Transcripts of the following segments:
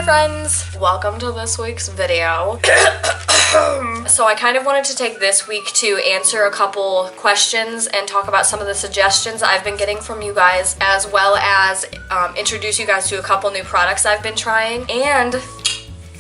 friends, welcome to this week's video. So I kind of wanted to take this week to answer a couple questions and talk about some of the suggestions I've been getting from you guys, as well as introduce you guys to a couple new products I've been trying, and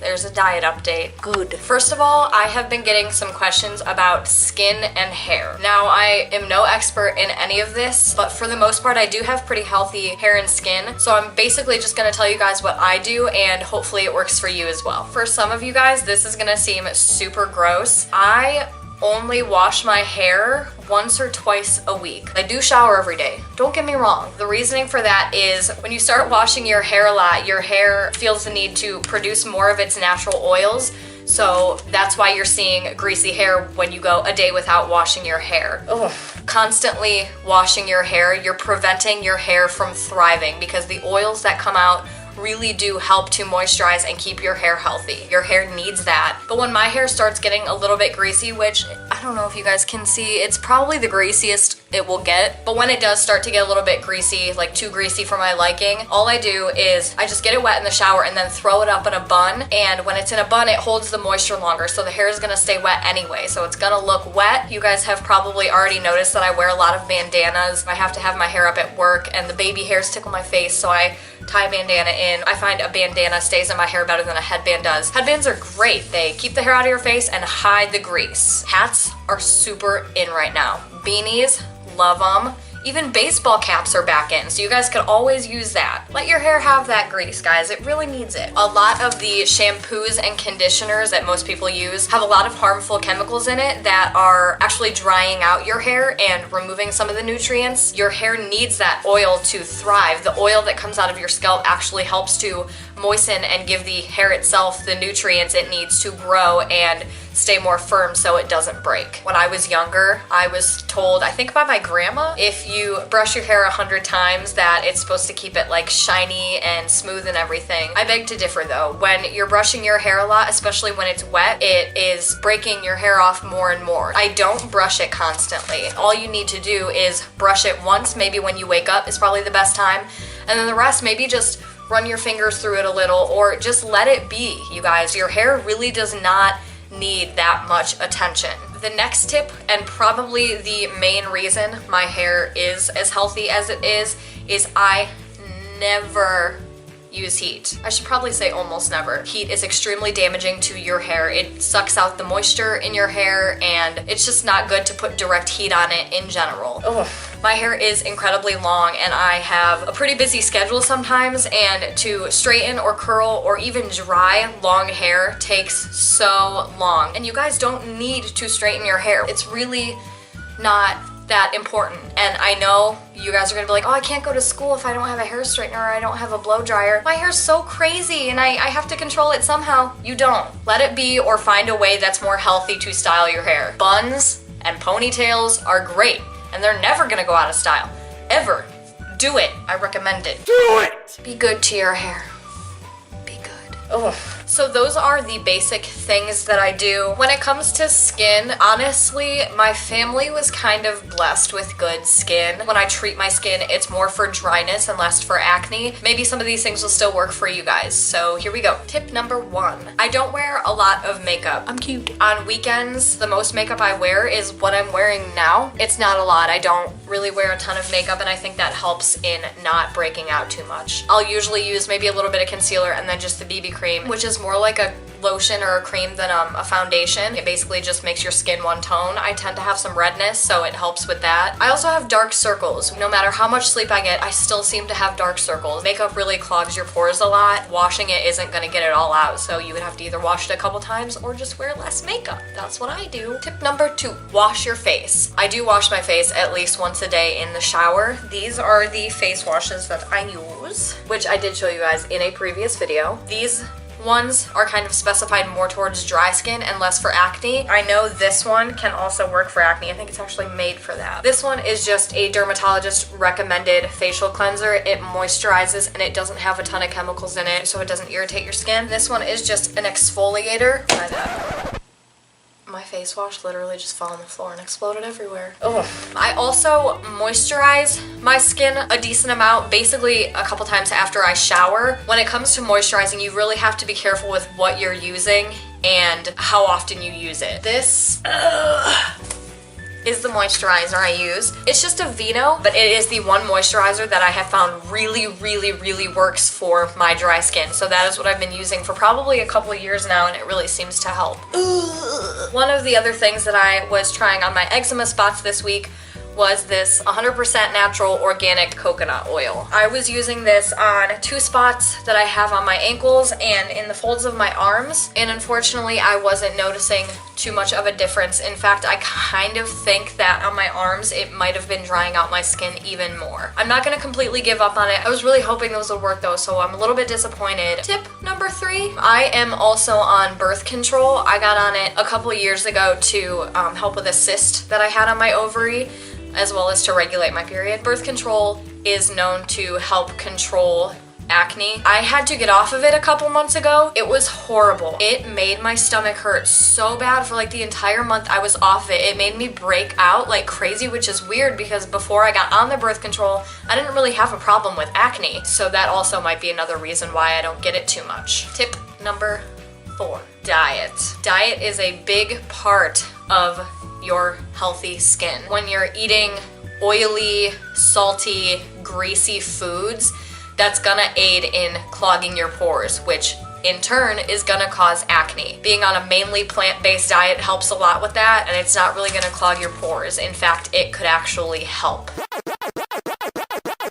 there's a diet update. Good. First of all, I have been getting some questions about skin and hair. Now, I am no expert in any of this, but for the most part, I do have pretty healthy hair and skin. So I'm basically just gonna tell you guys what I do, and hopefully it works for you as well. For some of you guys, this is gonna seem super gross. I only wash my hair once or twice a week. I do shower every day. Don't get me wrong. The reasoning for that is when you start washing your hair a lot, your hair feels the need to produce more of its natural oils. So that's why you're seeing greasy hair when you go a day without washing your hair. Ugh. Constantly washing your hair, you're preventing your hair from thriving because the oils that come out really do help to moisturize and keep your hair healthy. Your hair needs that. But when my hair starts getting a little bit greasy, which I don't know if you guys can see, it's probably the greasiest it will get. But when it does start to get a little bit greasy, like too greasy for my liking, all I do is I just get it wet in the shower and then throw it up in a bun. And when it's in a bun, it holds the moisture longer. So the hair is gonna stay wet anyway. So it's gonna look wet. You guys have probably already noticed that I wear a lot of bandanas. I have to have my hair up at work and the baby hairs tickle my face. So I tie a bandana in. I find a bandana stays in my hair better than a headband does. Headbands are great. They keep the hair out of your face and hide the grease. Hats are super in right now. Beanies, love them. Even baseball caps are back in, so you guys could always use that. Let your hair have that grease, guys. It really needs it. A lot of the shampoos and conditioners that most people use have a lot of harmful chemicals in it that are actually drying out your hair and removing some of the nutrients. Your hair needs that oil to thrive. The oil that comes out of your scalp actually helps to moisten and give the hair itself the nutrients it needs to grow and stay more firm so it doesn't break. When I was younger, I was told, I think by my grandma, if you brush your hair 100 times that it's supposed to keep it like shiny and smooth and everything. I beg to differ though. When you're brushing your hair a lot, especially when it's wet, it is breaking your hair off more and more. I don't brush it constantly. All you need to do is brush it once, maybe when you wake up is probably the best time, and then the rest maybe just run your fingers through it a little or just let it be, you guys. Your hair really does not need that much attention. The next tip, and probably the main reason my hair is as healthy as it is I never use heat. I should probably say almost never. Heat is extremely damaging to your hair. It sucks out the moisture in your hair and it's just not good to put direct heat on it in general. Ugh. My hair is incredibly long and I have a pretty busy schedule sometimes, and to straighten or curl or even dry long hair takes so long. And you guys don't need to straighten your hair. It's really not that important. And I know you guys are gonna be like, oh, I can't go to school if I don't have a hair straightener or I don't have a blow dryer. My hair's so crazy and I have to control it somehow. You don't. Let it be or find a way that's more healthy to style your hair. Buns and ponytails are great and they're never gonna go out of style. Ever. Do it. I recommend it. Do it! Be good to your hair. Be good. Ugh. So those are the basic things that I do. When it comes to skin, honestly, my family was kind of blessed with good skin. When I treat my skin, it's more for dryness and less for acne. Maybe some of these things will still work for you guys. So here we go. Tip number 1. I don't wear a lot of makeup. I'm cute. On weekends, the most makeup I wear is what I'm wearing now. It's not a lot. I don't really wear a ton of makeup and I think that helps in not breaking out too much. I'll usually use maybe a little bit of concealer and then just the BB cream, which is more like a lotion or a cream than a foundation. It basically just makes your skin one tone. I tend to have some redness, so it helps with that. I also have dark circles. No matter how much sleep I get, I still seem to have dark circles. Makeup really clogs your pores a lot. Washing it isn't gonna get it all out, so you would have to either wash it a couple times or just wear less makeup. That's what I do. Tip number 2, wash your face. I do wash my face at least once a day in the shower. These are the face washes that I use, which I did show you guys in a previous video. These ones are kind of specified more towards dry skin and less for acne. I know this one can also work for acne. I think it's actually made for that. This one is just a dermatologist recommended facial cleanser. It moisturizes and it doesn't have a ton of chemicals in it, so it doesn't irritate your skin. This one is just an exfoliator. My face wash literally just fell on the floor and exploded everywhere. Ugh. I also moisturize my skin a decent amount, basically a couple times after I shower. When it comes to moisturizing, you really have to be careful with what you're using and how often you use it. This is the moisturizer I use. It's just a Veno, but it is the one moisturizer that I have found really works for my dry skin. So that is what I've been using for probably a couple of years now, and it really seems to help. One of the other things that I was trying on my eczema spots this week was this 100% natural organic coconut oil. I was using this on 2 spots that I have on my ankles and in the folds of my arms, and unfortunately I wasn't noticing too much of a difference. In fact, I kind of think that on my arms it might have been drying out my skin even more. I'm not gonna completely give up on it. I was really hoping those would work though, so I'm a little bit disappointed. Tip number 3, I am also on birth control. I got on it a couple of years ago to help with a cyst that I had on my ovary, as well as to regulate my period. Birth control is known to help control acne. I had to get off of it a couple months ago. It was horrible. It made my stomach hurt so bad for like the entire month I was off it. It made me break out like crazy, which is weird because before I got on the birth control, I didn't really have a problem with acne. So that also might be another reason why I don't get it too much. Tip number 4, diet. Diet is a big part of your healthy skin. When you're eating oily, salty, greasy foods, that's gonna aid in clogging your pores, which in turn is gonna cause acne. Being on a mainly plant-based diet helps a lot with that, and it's not really gonna clog your pores. In fact, it could actually help.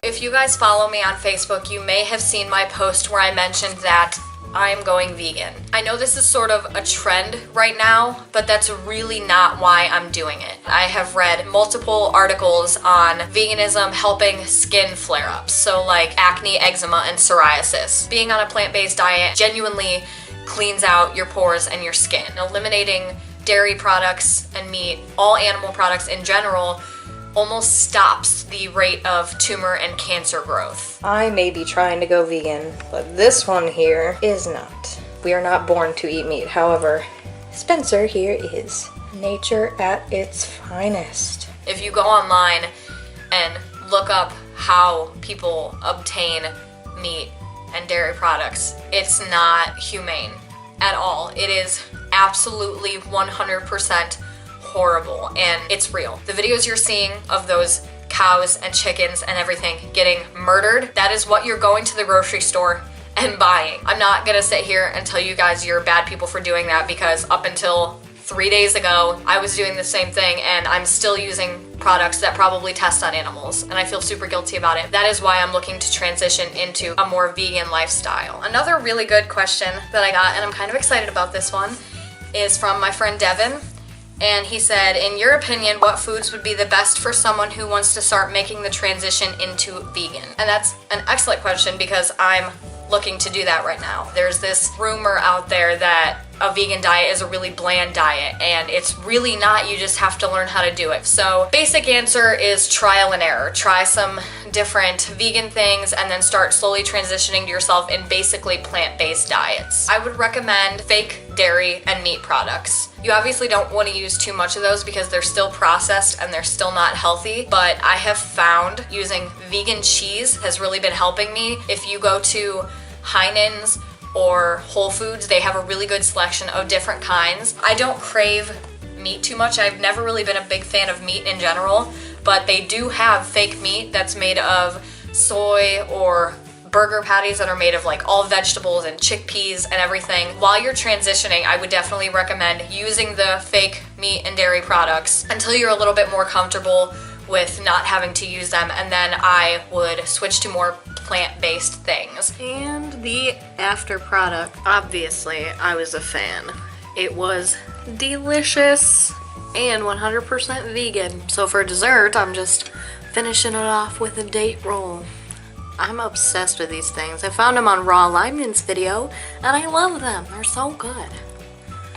If you guys follow me on Facebook, you may have seen my post where I mentioned that I am going vegan. I know this is sort of a trend right now, but that's really not why I'm doing it. I have read multiple articles on veganism helping skin flare-ups, so like acne, eczema, and psoriasis. Being on a plant-based diet genuinely cleans out your pores and your skin. Eliminating dairy products and meat, all animal products in general, almost stops the rate of tumor and cancer growth. I may be trying to go vegan, but this one here is not. We are not born to eat meat. However, Spencer here is nature at its finest. If you go online and look up how people obtain meat and dairy products, it's not humane at all. It is absolutely 100% horrible, and it's real. The videos you're seeing of those cows and chickens and everything getting murdered, that is what you're going to the grocery store and buying. I'm not gonna sit here and tell you guys you're bad people for doing that, because up until 3 days ago, I was doing the same thing, and I'm still using products that probably test on animals, and I feel super guilty about it. That is why I'm looking to transition into a more vegan lifestyle. Another really good question that I got, and I'm kind of excited about this one, is from my friend Devin. And he said, in your opinion, what foods would be the best for someone who wants to start making the transition into vegan? And that's an excellent question, because I'm looking to do that right now. There's this rumor out there that a vegan diet is a really bland diet, and it's really not. You just have to learn how to do it. So basic answer is trial and error. Try some different vegan things and then start slowly transitioning to yourself in basically plant-based diets. I would recommend fake dairy and meat products. You obviously don't want to use too much of those because they're still processed and they're still not healthy, but I have found using vegan cheese has really been helping me. If you go to Heinen's or Whole Foods, they have a really good selection of different kinds. I don't crave meat too much. I've never really been a big fan of meat in general, but they do have fake meat that's made of soy, or burger patties that are made of like all vegetables and chickpeas and everything. While you're transitioning, I would definitely recommend using the fake meat and dairy products until you're a little bit more comfortable with not having to use them, and then I would switch to more plant-based things. And the after product, obviously I was a fan. It was delicious and 100% vegan. So for dessert, I'm just finishing it off with a date roll. I'm obsessed with these things. I found them on Raw Lyman's video, and I love them. They're so good.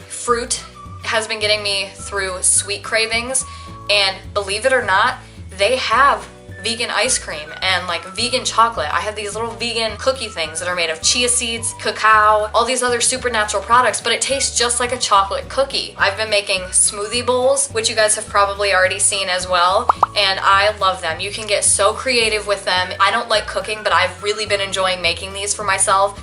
Fruit has been getting me through sweet cravings, and believe it or not, they have vegan ice cream and like vegan chocolate. I have these little vegan cookie things that are made of chia seeds, cacao, all these other supernatural products, but it tastes just like a chocolate cookie. I've been making smoothie bowls, which you guys have probably already seen as well, and I love them. You can get so creative with them. I don't like cooking, but I've really been enjoying making these for myself.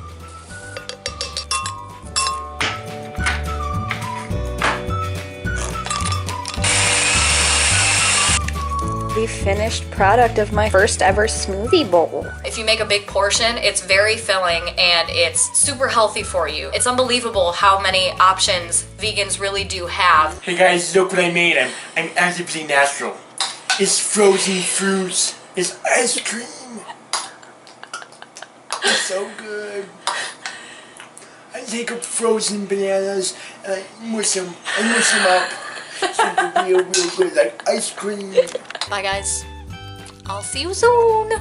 The finished product of my first ever smoothie bowl. If you make a big portion, it's very filling and it's super healthy for you. It's unbelievable how many options vegans really do have. Hey guys, look what I made. I'm actively natural. It's frozen fruits. It's ice cream. It's so good. I take up frozen bananas and I mush them up. So they're real good, like ice cream. Bye guys. I'll see you soon.